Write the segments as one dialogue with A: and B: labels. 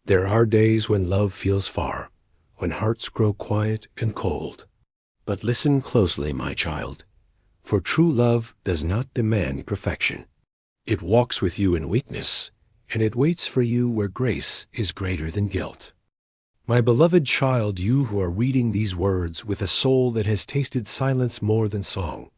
A: There are days when love feels far, when hearts grow quiet and cold. But listen closely, my child, for true love does not demand perfection. It walks with you in weakness, and it waits for you where grace is greater than guilt. My beloved child, you who are reading these words with a soul that has tasted silence more than song,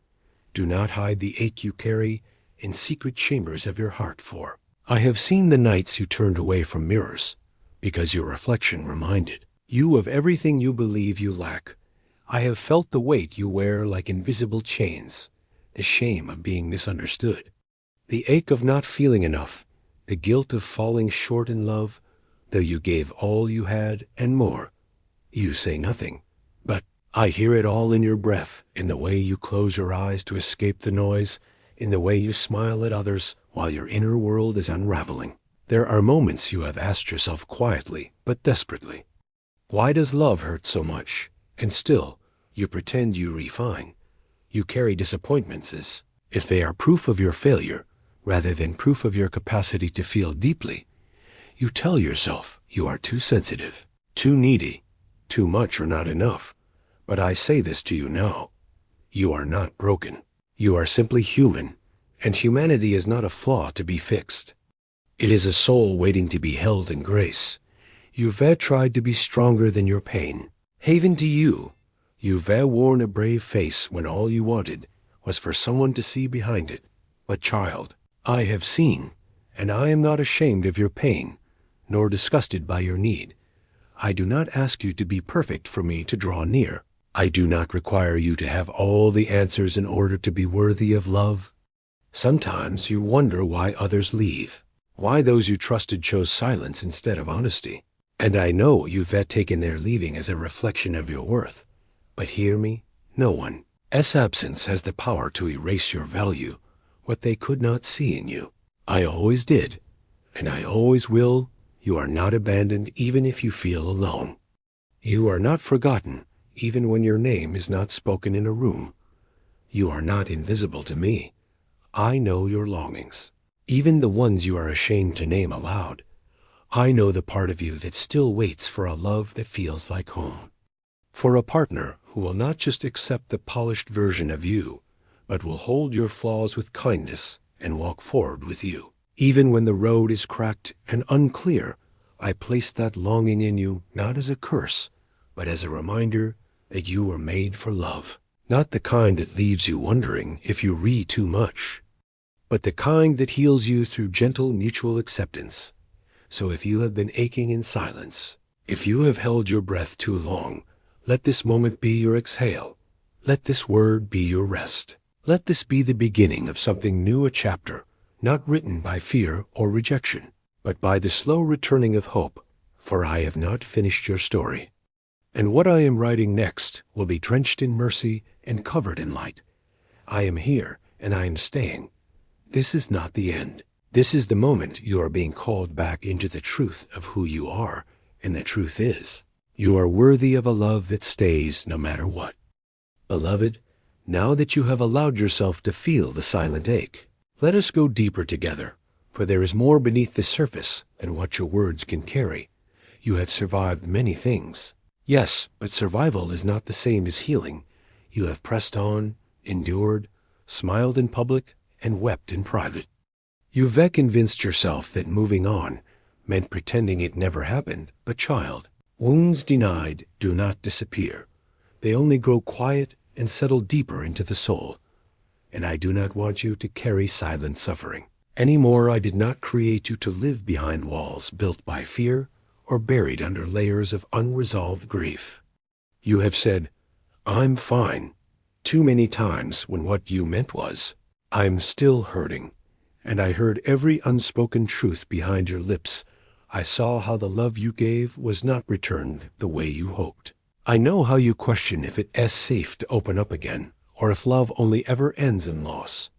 A: do not hide the ache you carry in secret chambers of your heart, for I have seen the nights you turned away from mirrors, because your reflection reminded you of everything you believe you lack. I have felt the weight you wear like invisible chains, the shame of being misunderstood, the ache of not feeling enough, the guilt of falling short in love, though you gave all you had and more. You say nothing, but I hear it all in your breath, in the way you close your eyes to escape the noise, in the way you smile at others while your inner world is unraveling. There are moments you have asked yourself quietly, but desperately, why does love hurt so much? And still, you pretend you refine. You carry disappointments as if they are proof of your failure, rather than proof of your capacity to feel deeply. You tell yourself you are too sensitive, too needy, too much or not enough. But I say this to you now. You are not broken. You are simply human, and humanity is not a flaw to be fixed. It is a soul waiting to be held in grace. You've tried to be stronger than your pain. Haven to you. You've worn a brave face when all you wanted was for someone to see behind it. But child, I have seen, and I am not ashamed of your pain, nor disgusted by your need. I do not ask you to be perfect for me to draw near. I do not require you to have all the answers in order to be worthy of love. Sometimes you wonder why others leave, why those you trusted chose silence instead of honesty. And I know you've taken their leaving as a reflection of your worth. But hear me, no one's absence has the power to erase your value, what they could not see in you. I always did, and I always will. You are not abandoned even if you feel alone. You are not forgotten even when your name is not spoken in a room. You are not invisible to me. I know your longings, even the ones you are ashamed to name aloud. I know the part of you that still waits for a love that feels like home, for a partner who will not just accept the polished version of you, but will hold your flaws with kindness and walk forward with you. Even when the road is cracked and unclear, I place that longing in you not as a curse, but as a reminder that you were made for love. Not the kind that leaves you wondering if you read too much, but the kind that heals you through gentle mutual acceptance. So if you have been aching in silence, if you have held your breath too long, let this moment be your exhale. Let this word be your rest. Let this be the beginning of something new, a chapter, not written by fear or rejection, but by the slow returning of hope, for I have not finished your story. And what I am writing next will be drenched in mercy and covered in light. I am here, and I am staying. This is not the end. This is the moment you are being called back into the truth of who you are, and the truth is, you are worthy of a love that stays no matter what. Beloved, now that you have allowed yourself to feel the silent ache, let us go deeper together, for there is more beneath the surface than what your words can carry. You have survived many things. Yes, but survival is not the same as healing. You have pressed on, endured, smiled in public, and wept in private. You've convinced yourself that moving on meant pretending it never happened, but child, wounds denied do not disappear. They only grow quiet and settle deeper into the soul. And I do not want you to carry silent suffering. Any more, I did not create you to live behind walls built by fear or buried under layers of unresolved grief. You have said, "I'm fine," too many times when what you meant was, "I'm still hurting." And I heard every unspoken truth behind your lips. I saw how the love you gave was not returned the way you hoped. I know how you question if it's safe to open up again, or if love only ever ends in loss.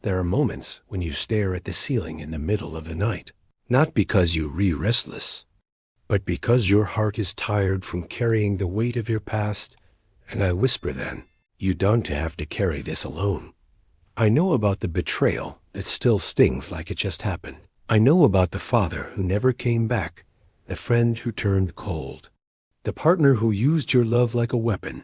A: There are moments when you stare at the ceiling in the middle of the night, not because you are restless, but because your heart is tired from carrying the weight of your past. And I whisper then, you don't have to carry this alone. I know about the betrayal that still stings like it just happened. I know about the father who never came back, the friend who turned cold, the partner who used your love like a weapon.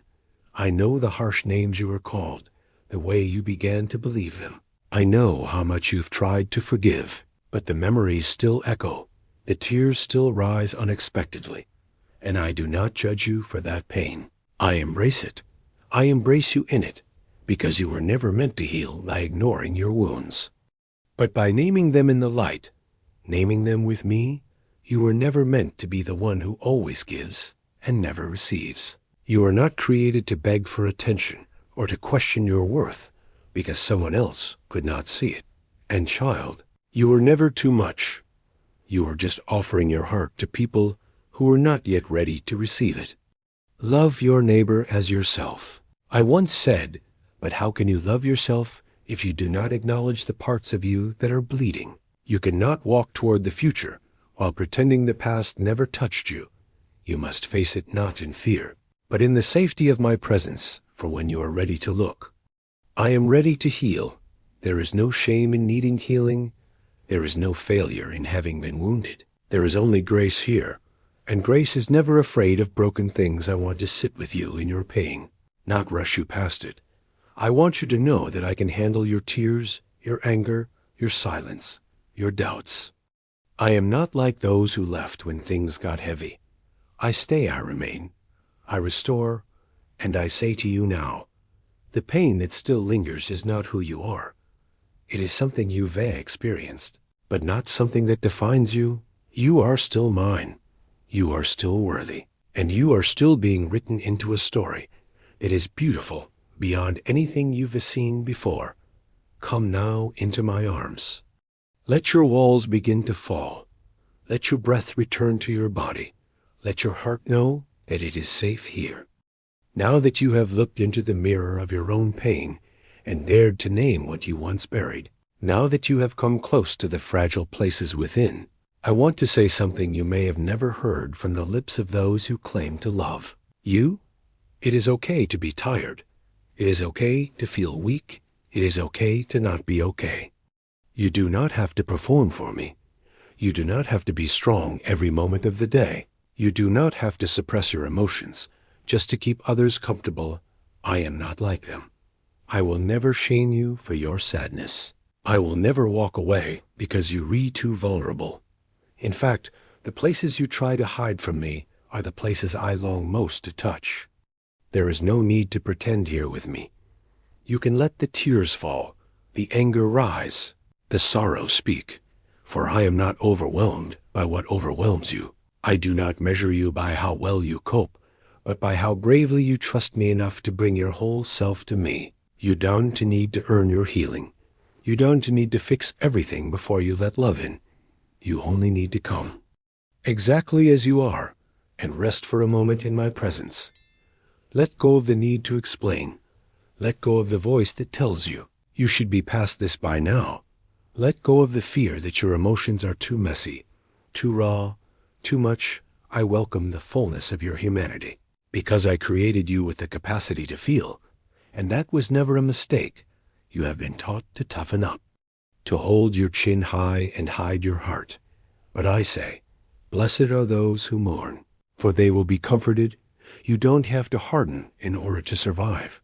A: I know the harsh names you were called, the way you began to believe them. I know how much you've tried to forgive, but the memories still echo, the tears still rise unexpectedly, and I do not judge you for that pain. I embrace it. I embrace you in it, because you were never meant to heal by ignoring your wounds. But by naming them in the light, naming them with me, you were never meant to be the one who always gives and never receives. You are not created to beg for attention or to question your worth because someone else could not see it. And child, you were never too much. You were just offering your heart to people who were not yet ready to receive it. Love your neighbor as yourself. I once said, but how can you love yourself if you do not acknowledge the parts of you that are bleeding? You cannot walk toward the future while pretending the past never touched you. You must face it not in fear, but in the safety of my presence for when you are ready to look. I am ready to heal. There is no shame in needing healing. There is no failure in having been wounded. There is only grace here, and grace is never afraid of broken things. I want to sit with you in your pain, not rush you past it. I want you to know that I can handle your tears, your anger, your silence, your doubts. I am not like those who left when things got heavy. I stay, I remain, I restore, and I say to you now, the pain that still lingers is not who you are. It is something you've experienced, but not something that defines you. You are still mine. You are still worthy, and you are still being written into a story that is beautiful beyond anything you've seen before. Come now into my arms. Let your walls begin to fall. Let your breath return to your body. Let your heart know that it is safe here. Now that you have looked into the mirror of your own pain and dared to name what you once buried, now that you have come close to the fragile places within, I want to say something you may have never heard from the lips of those who claim to love you. It is okay to be tired. It is okay to feel weak. It is okay to not be okay. You do not have to perform for me. You do not have to be strong every moment of the day. You do not have to suppress your emotions just to keep others comfortable. I am not like them. I will never shame you for your sadness. I will never walk away because you are too vulnerable. In fact, the places you try to hide from me are the places I long most to touch. There is no need to pretend here with me. You can let the tears fall, the anger rise, the sorrow speak, for I am not overwhelmed by what overwhelms you. I do not measure you by how well you cope, but by how bravely you trust me enough to bring your whole self to me. You don't need to earn your healing. You don't need to fix everything before you let love in. You only need to come, exactly as you are, and rest for a moment in my presence. Let go of the need to explain. Let go of the voice that tells you you should be past this by now. Let go of the fear that your emotions are too messy, too raw, too much. I welcome the fullness of your humanity, because I created you with the capacity to feel, and that was never a mistake. You have been taught to toughen up, to hold your chin high and hide your heart. But I say, blessed are those who mourn, for they will be comforted. You don't have to harden in order to survive.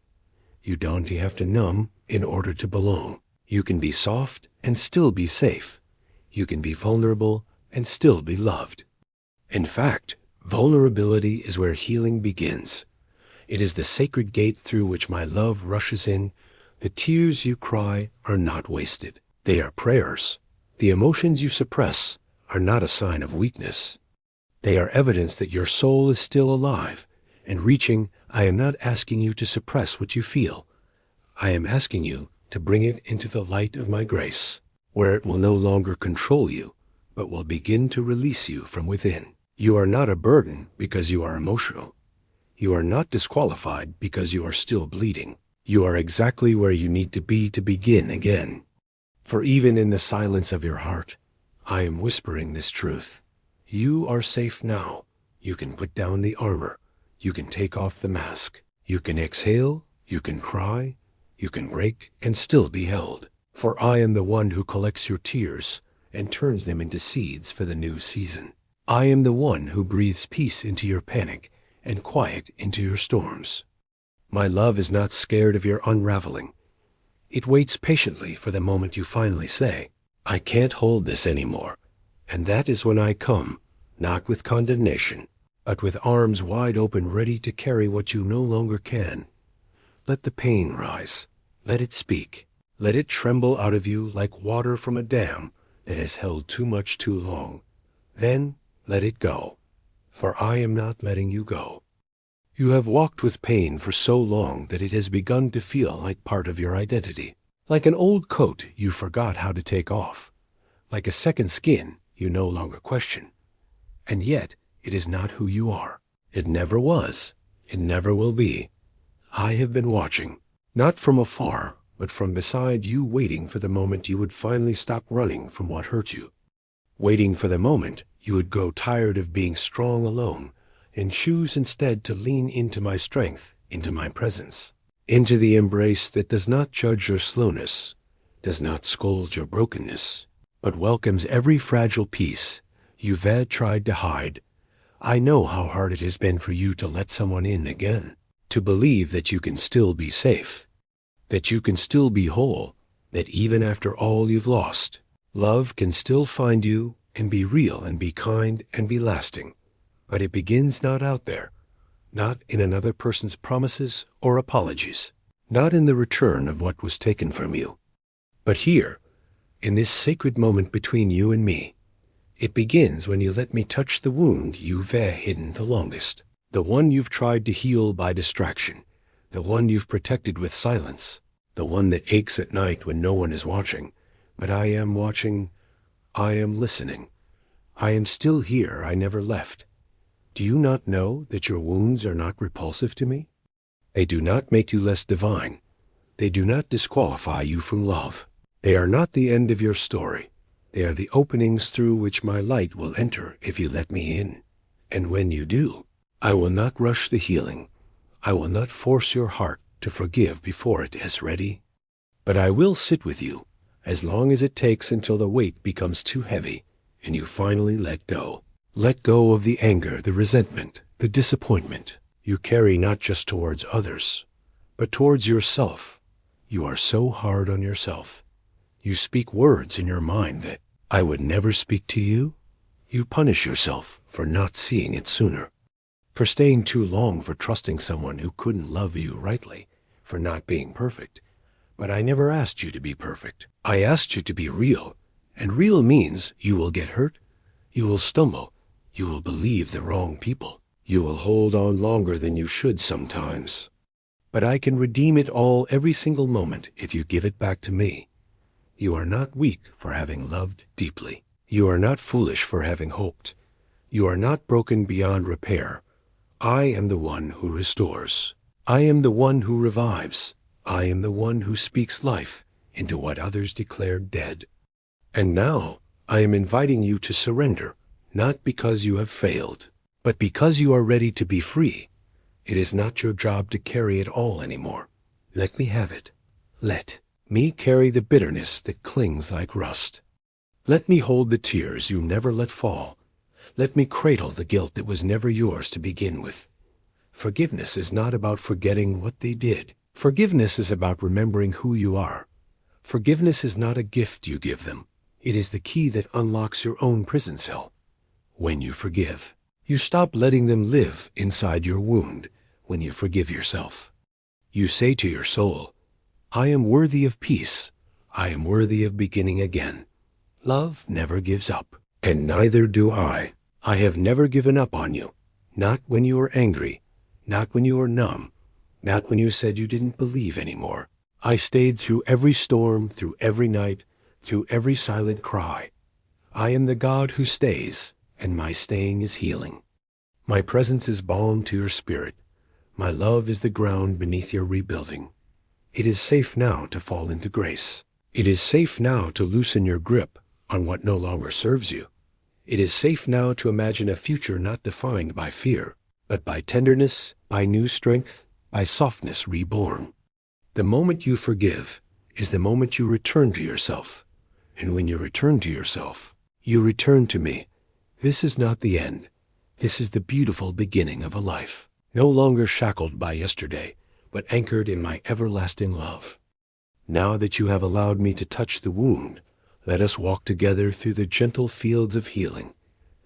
A: You don't have to numb in order to belong. You can be soft and still be safe. You can be vulnerable and still be loved. In fact, vulnerability is where healing begins. It is the sacred gate through which my love rushes in. The tears you cry are not wasted. They are prayers. The emotions you suppress are not a sign of weakness. They are evidence that your soul is still alive and reaching. I am not asking you to suppress what you feel. I am asking you to bring it into the light of my grace, where it will no longer control you, but will begin to release you from within. You are not a burden because you are emotional. You are not disqualified because you are still bleeding. You are exactly where you need to be to begin again. For even in the silence of your heart, I am whispering this truth. You are safe now. You can put down the armor. You can take off the mask. You can exhale. You can cry. You can break and still be held. For I am the one who collects your tears and turns them into seeds for the new season. I am the one who breathes peace into your panic and quiet into your storms. My love is not scared of your unraveling. It waits patiently for the moment you finally say, I can't hold this anymore. And that is when I come, not with condemnation, but with arms wide open ready to carry what you no longer can. Let the pain rise. Let it speak. Let it tremble out of you like water from a dam that has held too much too long. Then let it go, for I am not letting you go. You have walked with pain for so long that it has begun to feel like part of your identity, like an old coat you forgot how to take off, like a second skin you no longer question. And yet it is not who you are. It never was. It never will be. I have been watching, not from afar, but from beside you, waiting for the moment you would finally stop running from what hurt you, waiting for the moment you would grow tired of being strong alone and choose instead to lean into my strength, into my presence, into the embrace that does not judge your slowness, does not scold your brokenness, but welcomes every fragile piece you've tried to hide. I know how hard it has been for you to let someone in again, to believe that you can still be safe, that you can still be whole, that even after all you've lost, love can still find you and be real and be kind and be lasting. But it begins not out there, not in another person's promises or apologies, not in the return of what was taken from you, but here, in this sacred moment between you and me. It begins when you let me touch the wound you've hidden the longest, the one you've tried to heal by distraction, the one you've protected with silence, the one that aches at night when no one is watching. But I am watching. I am listening. I am still here. I never left. Do you not know that your wounds are not repulsive to me? They do not make you less divine. They do not disqualify you from love. They are not the end of your story. They are the openings through which my light will enter if you let me in. And when you do, I will not rush the healing. I will not force your heart to forgive before it is ready. But I will sit with you as long as it takes until the weight becomes too heavy and you finally let go. Let go of the anger, the resentment, the disappointment you carry not just towards others, but towards yourself. You are so hard on yourself. You speak words in your mind that I would never speak to you. You punish yourself for not seeing it sooner, for staying too long, for trusting someone who couldn't love you rightly, for not being perfect. But I never asked you to be perfect. I asked you to be real, and real means you will get hurt, you will stumble, you will believe the wrong people. You will hold on longer than you should sometimes. But I can redeem it all every single moment if you give it back to me. You are not weak for having loved deeply. You are not foolish for having hoped. You are not broken beyond repair. I am the one who restores. I am the one who revives. I am the one who speaks life into what others declared dead. And now I am inviting you to surrender, not because you have failed, but because you are ready to be free. It is not your job to carry it all anymore. Let me have it. Let me carry the bitterness that clings like rust. Let me hold the tears you never let fall. Let me cradle the guilt that was never yours to begin with. Forgiveness is not about forgetting what they did. Forgiveness is about remembering who you are. Forgiveness is not a gift you give them. It is the key that unlocks your own prison cell. When you forgive, you stop letting them live inside your wound. When you forgive yourself, you say to your soul, I am worthy of peace. I am worthy of beginning again. Love never gives up, and neither do I. I have never given up on you. Not when you were angry, not when you were numb, not when you said you didn't believe anymore. I stayed through every storm, through every night, through every silent cry. I am the God who stays, and my staying is healing. My presence is balm to your spirit. My love is the ground beneath your rebuilding. It is safe now to fall into grace. It is safe now to loosen your grip on what no longer serves you. It is safe now to imagine a future not defined by fear, but by tenderness, by new strength, by softness reborn. The moment you forgive is the moment you return to yourself. And when you return to yourself, you return to me. This is not the end. This is the beautiful beginning of a life, no longer shackled by yesterday, but anchored in my everlasting love. Now that you have allowed me to touch the wound, let us walk together through the gentle fields of healing.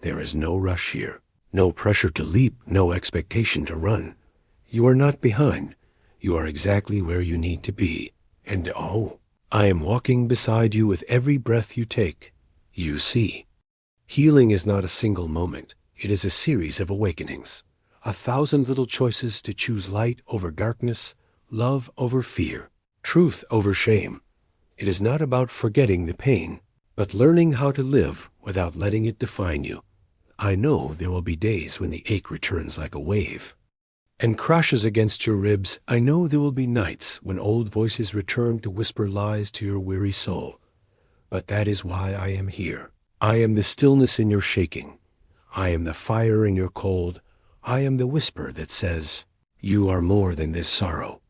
A: There is no rush here, no pressure to leap, no expectation to run. You are not behind. You are exactly where you need to be. And oh, I am walking beside you with every breath you take. You see, healing is not a single moment. It is a series of awakenings, 1,000 little choices to choose light over darkness, love over fear, truth over shame. It is not about forgetting the pain, but learning how to live without letting it define you. I know there will be days when the ache returns like a wave and crashes against your ribs. I know there will be nights when old voices return to whisper lies to your weary soul. But that is why I am here. I am the stillness in your shaking. I am the fire in your cold. I am the whisper that says, you are more than this sorrow.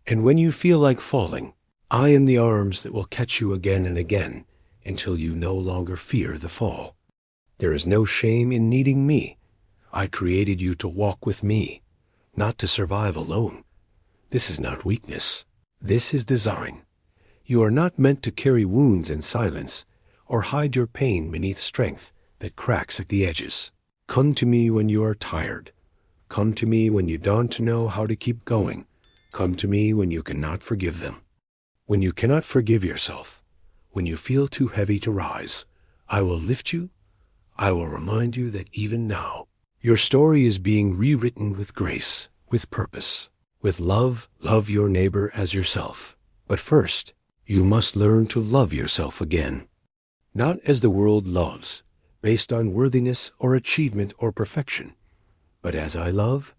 A: And when you feel like falling, I am the arms that will catch you again and again until you no longer fear the fall. There is no shame in needing me. I created you to walk with me, not to survive alone. This is not weakness. This is design. You are not meant to carry wounds in silence or hide your pain beneath strength that cracks at the edges. Come to me when you are tired. Come to me when you don't know how to keep going. Come to me when you cannot forgive them. When you cannot forgive yourself, when you feel too heavy to rise, I will lift you. I will remind you that even now, your story is being rewritten with grace, with purpose, with love. Love your neighbor as yourself. But first, you must learn to love yourself again. Not as the world loves, based on worthiness or achievement or perfection, but as I love,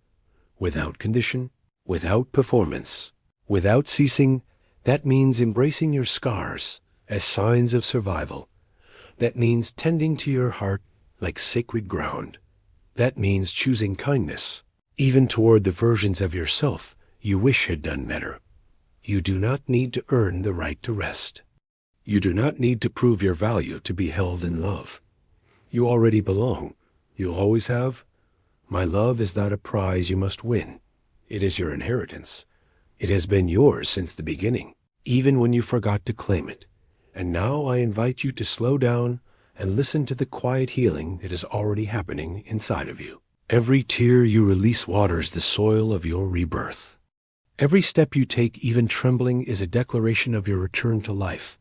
A: without condition, without performance, without ceasing. That means embracing your scars as signs of survival. That means tending to your heart like sacred ground. That means choosing kindness, even toward the versions of yourself you wish had done better. You do not need to earn the right to rest. You do not need to prove your value to be held in love. You already belong. You always have. My love is not a prize you must win. It is your inheritance. It has been yours since the beginning, even when you forgot to claim it. And now I invite you to slow down and listen to the quiet healing that is already happening inside of you. Every tear you release waters the soil of your rebirth. Every step you take, even trembling, is a declaration of your return to life.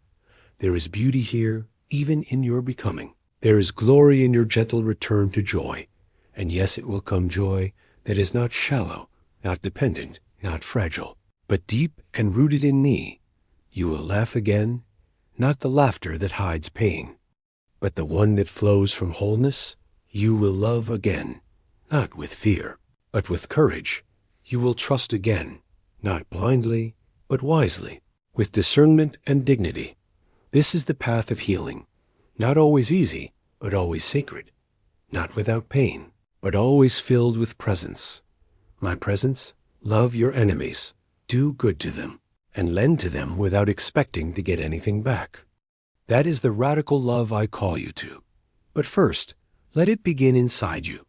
A: There is beauty here, even in your becoming. There is glory in your gentle return to joy. And yes, it will come joy that is not shallow, not dependent, not fragile, but deep and rooted in me. You will laugh again, not the laughter that hides pain, but the one that flows from wholeness. You will love again, not with fear, but with courage. You will trust again, not blindly, but wisely, with discernment and dignity. This is the path of healing, not always easy, but always sacred, not without pain, but always filled with presence. My presence. Love your enemies, do good to them, and lend to them without expecting to get anything back. That is the radical love I call you to. But first, let it begin inside you.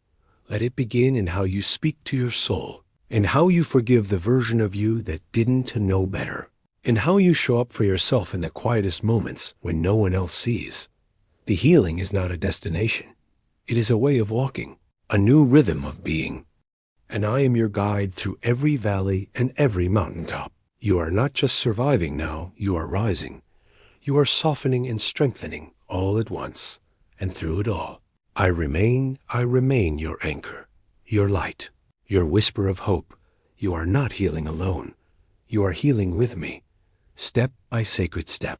A: Let it begin in how you speak to your soul, in how you forgive the version of you that didn't know better, in how you show up for yourself in the quietest moments when no one else sees. The healing is not a destination. It is a way of walking, a new rhythm of being. And I am your guide through every valley and every mountaintop. You are not just surviving now, you are rising. You are softening and strengthening all at once. And through it all, I remain your anchor, your light, your whisper of hope. You are not healing alone. You are healing with me, step by sacred step.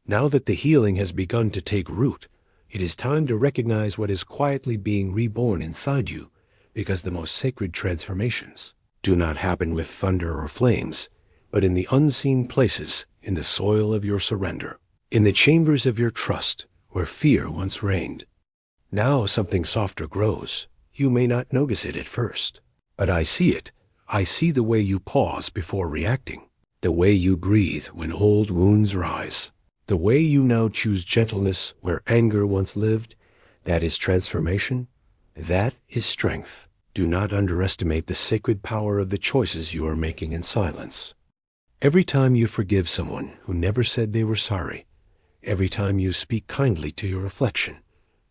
A: Now that the healing has begun to take root, it is time to recognize what is quietly being reborn inside you, because the most sacred transformations do not happen with thunder or flames, but in the unseen places, in the soil of your surrender, in the chambers of your trust, where fear once reigned. Now something softer grows. You may not notice it at first, but I see it. I see the way you pause before reacting, the way you breathe when old wounds rise, the way you now choose gentleness where anger once lived, That is transformation. That is strength. Do not underestimate the sacred power of the choices you are making in silence. Every time you forgive someone who never said they were sorry, every time you speak kindly to your reflection,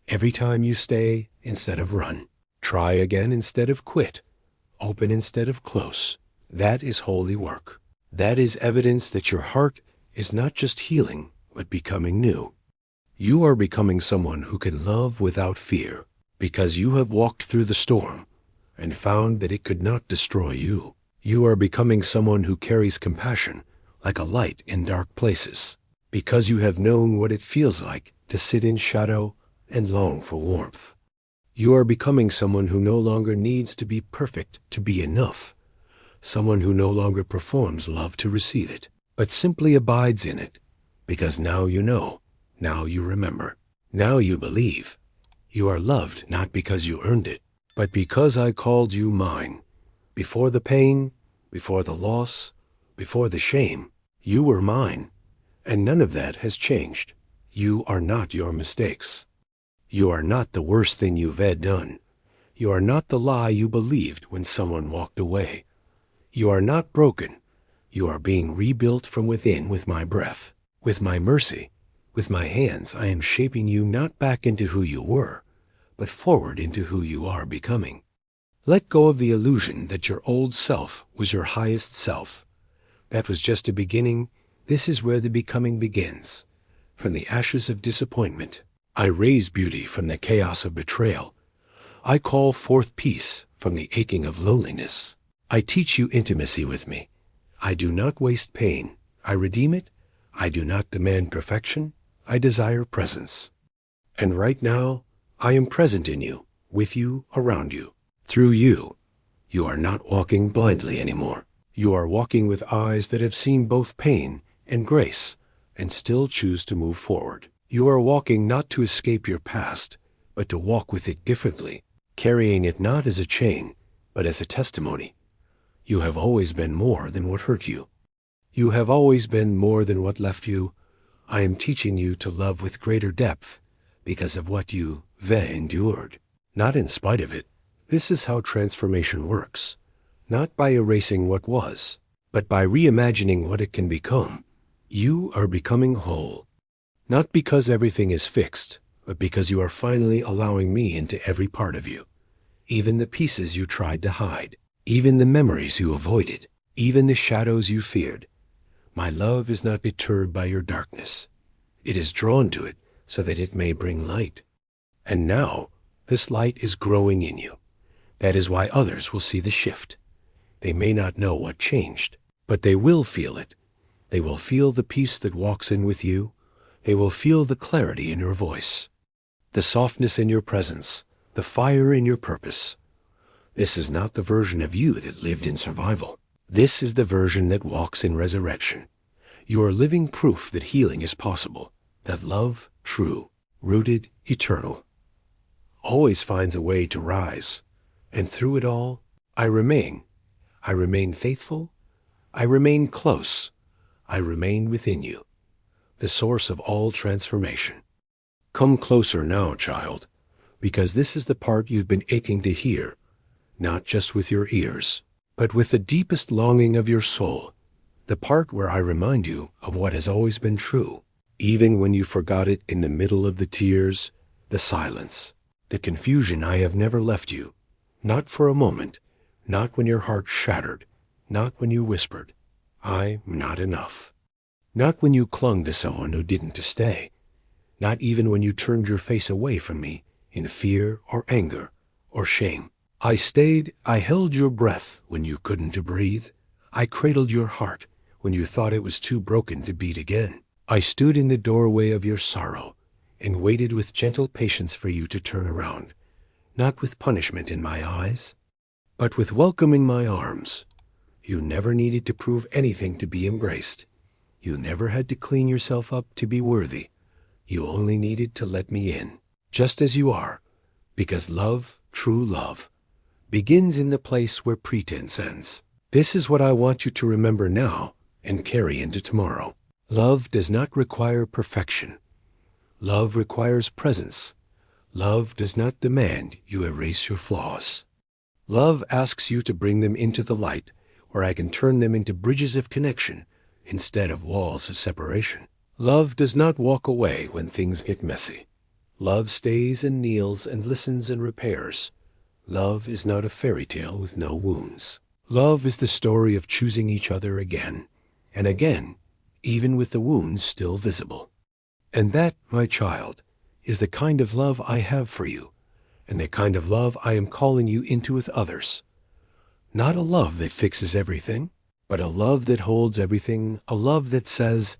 A: every time you stay instead of run, try again instead of quit, open instead of close, that is holy work. That is evidence that your heart is not just healing, but becoming new. You are becoming someone who can love without fear, because you have walked through the storm and found that it could not destroy you. You are becoming someone who carries compassion like a light in dark places, because you have known what it feels like to sit in shadow and long for warmth. You are becoming someone who no longer needs to be perfect to be enough, someone who no longer performs love to receive it, but simply abides in it, because now you know, now you remember, now you believe. You are loved not because you earned it, but because I called you mine. Before the pain, before the loss, before the shame, you were mine, and none of that has changed. You are not your mistakes. You are not the worst thing you've done. You are not the lie you believed when someone walked away. You are not broken. You are being rebuilt from within with my breath, with my mercy. With my hands, I am shaping you not back into who you were, but forward into who you are becoming. Let go of the illusion that your old self was your highest self. That was just a beginning. This is where the becoming begins. From the ashes of disappointment, I raise beauty from the chaos of betrayal. I call forth peace from the aching of loneliness. I teach you intimacy with me. I do not waste pain. I redeem it. I do not demand perfection. I desire presence. And right now, I am present in you, with you, around you, through you. You are not walking blindly anymore. You are walking with eyes that have seen both pain and grace, and still choose to move forward. You are walking not to escape your past, but to walk with it differently, carrying it not as a chain, but as a testimony. You have always been more than what hurt you. You have always been more than what left you. I am teaching you to love with greater depth because of what you endured, not in spite of it. This is how transformation works, not by erasing what was, but by reimagining what it can become. You are becoming whole, not because everything is fixed, but because you are finally allowing me into every part of you, even the pieces you tried to hide, even the memories you avoided, even the shadows you feared. My love is not deterred by your darkness. It is drawn to it so that it may bring light. And now, this light is growing in you. That is why others will see the shift. They may not know what changed, but they will feel it. They will feel the peace that walks in with you. They will feel the clarity in your voice, the softness in your presence, the fire in your purpose. This is not the version of you that lived in survival. This is the version that walks in resurrection. You are living proof that healing is possible, that love, true, rooted, eternal, always finds a way to rise. And through it all, I remain. I remain faithful. I remain close. I remain within you, the source of all transformation. Come closer now, child, because this is the part you've been aching to hear, not just with your ears, but with the deepest longing of your soul, the part where I remind you of what has always been true, even when you forgot it in the middle of the tears, the silence, the confusion. I have never left you, not for a moment, not when your heart shattered, not when you whispered, I'm not enough, not when you clung to someone who didn't to stay, not even when you turned your face away from me in fear or anger or shame. I stayed. I held your breath when you couldn't to breathe. I cradled your heart when you thought it was too broken to beat again. I stood in the doorway of your sorrow and waited with gentle patience for you to turn around, not with punishment in my eyes, but with welcoming my arms. You never needed to prove anything to be embraced. You never had to clean yourself up to be worthy. You only needed to let me in, just as you are, because love, true love, begins in the place where pretense ends. This is what I want you to remember now and carry into tomorrow. Love does not require perfection. Love requires presence. Love does not demand you erase your flaws. Love asks you to bring them into the light, where I can turn them into bridges of connection instead of walls of separation. Love does not walk away when things get messy. Love stays and kneels and listens and repairs. Love is not a fairy tale with no wounds. Love is the story of choosing each other again and again, even with the wounds still visible. And that, my child, is the kind of love I have for you, and the kind of love I am calling you into with others. Not a love that fixes everything, but a love that holds everything, a love that says,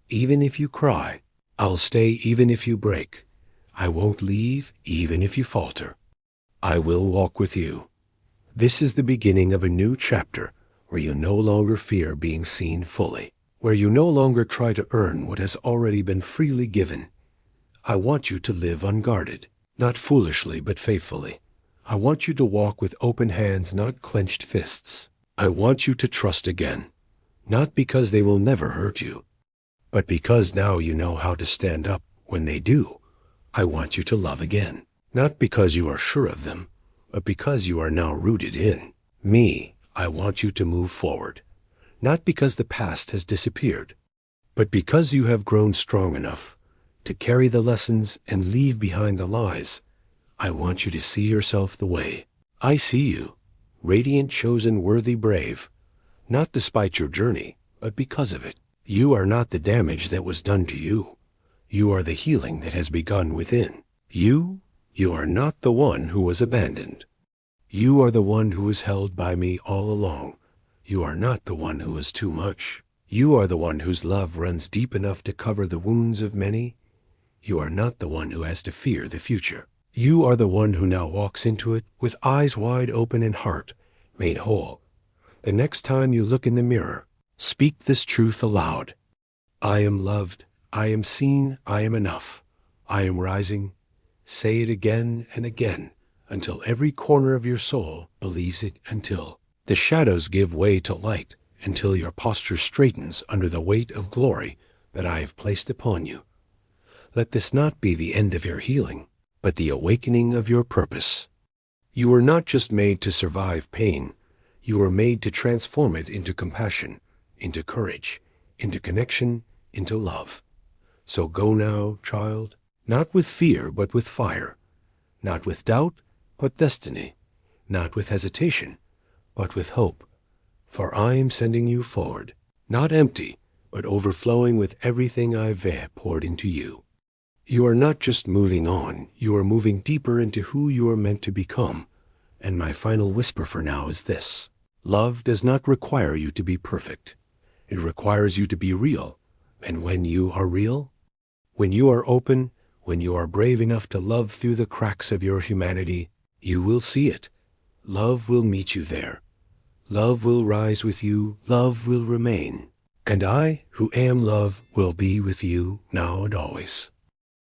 A: even if you cry, I'll stay even if you break. I won't leave even if you falter. I will walk with you. This is the beginning of a new chapter where you no longer fear being seen fully, where you no longer try to earn what has already been freely given. I want you to live unguarded, not foolishly but faithfully. I want you to walk with open hands, not clenched fists. I want you to trust again, not because they will never hurt you, but because now you know how to stand up when they do. I want you to love again, not because you are sure of them, but because you are now rooted in me. I want you to move forward, not because the past has disappeared, but because you have grown strong enough to carry the lessons and leave behind the lies. I want you to see yourself the way I see you, radiant, chosen, worthy, brave, not despite your journey, but because of it. You are not the damage that was done to you. You are the healing that has begun within. You are not the one who was abandoned. You are the one who was held by me all along. You are not the one who was too much. You are the one whose love runs deep enough to cover the wounds of many. You are not the one who has to fear the future. You are the one who now walks into it with eyes wide open and heart made whole. The next time you look in the mirror, speak this truth aloud. I am loved. I am seen. I am enough. I am rising. Say it again and again until every corner of your soul believes it, until the shadows give way to light, until your posture straightens under the weight of glory that I have placed upon you. Let this not be the end of your healing, but the awakening of your purpose. You were not just made to survive pain. You were made to transform it into compassion, into courage, into connection, into love. So go now, child, not with fear, but with fire, not with doubt, but destiny, not with hesitation, but with hope. For I am sending you forward, not empty, but overflowing with everything I've poured into you. You are not just moving on, you are moving deeper into who you are meant to become. And my final whisper for now is this: love does not require you to be perfect. It requires you to be real. And when you are real, when you are open, when you are brave enough to love through the cracks of your humanity, you will see it. Love will meet you there. Love will rise with you. Love will remain. And I, who am love, will be with you now and always.